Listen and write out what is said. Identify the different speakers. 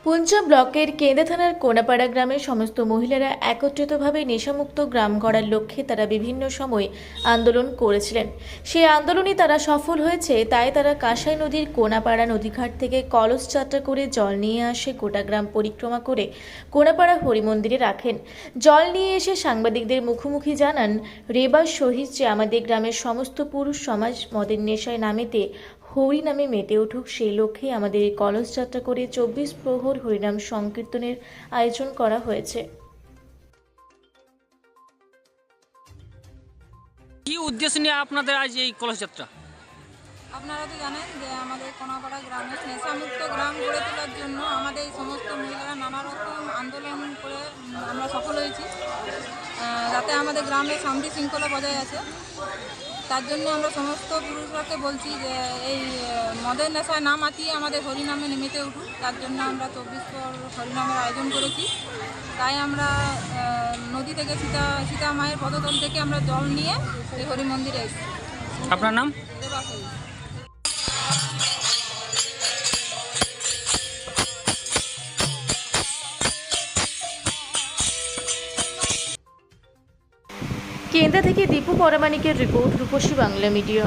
Speaker 1: পুঞ্চা ব্লকের কেন্দা থানার কোনাপাড়া গ্রামের সমস্ত মহিলারা একত্রিতভাবে নেশামুক্ত গ্রাম গড়ার লক্ষ্যে তারা বিভিন্ন সময় আন্দোলন করেছিলেন। সেই আন্দোলনে তারা সফল হয়েছে, তাই তারা কাঁসাই নদীর কোনাপাড়া নদীঘাট থেকে কলস যাত্রা করে জল নিয়ে আসে, গোটা গ্রাম পরিক্রমা করে কোনাপাড়া হরিমন্দিরে রাখেন। জল নিয়ে এসে সাংবাদিকদের মুখোমুখি জানান রেবাজ শহীদ যে আমাদের গ্রামের সমস্ত পুরুষ সমাজ মদের নেশায় নামেতে হরি নামে মেতে উঠুক, সেই লক্ষ্যে আমাদের এই কলস যাত্রা করে 24 প্রহর হরিনাম সংকীর্তনের আয়োজন করা হয়েছে।
Speaker 2: কি উদ্দেশ্য নিয়ে আপনাদের আজ এই কলস যাত্রা?
Speaker 3: আপনারা তো জানেন যে আমাদের কোনাপাড়া গ্রামে নেশামুক্ত গ্রাম গড়ে তোলার জন্য আমাদের এই সমস্ত মহিলারা নানা রকম আন্দোলন করে আমরা সফল হয়েছি, যাতে আমাদের গ্রামে শান্তি শৃঙ্খলা বজায় আছে। তার জন্য আমরা সমস্ত পুরুষরাকে বলছি যে এই মদের নেশায় না মাতিয়ে আমাদের হরিনামে নেমেতে উঠুক। তার জন্য আমরা 24 হরিনামের আয়োজন করেছি। তাই আমরা নদী থেকে সীতা মায়ের পদতল থেকে আমরা জল নিয়ে এই হরি মন্দিরে এসেছি।
Speaker 2: আপনার নাম?
Speaker 1: কেন্দা থেকে দীপু পরামানিকের রিপোর্ট, রূপসী বাংলা মিডিয়া।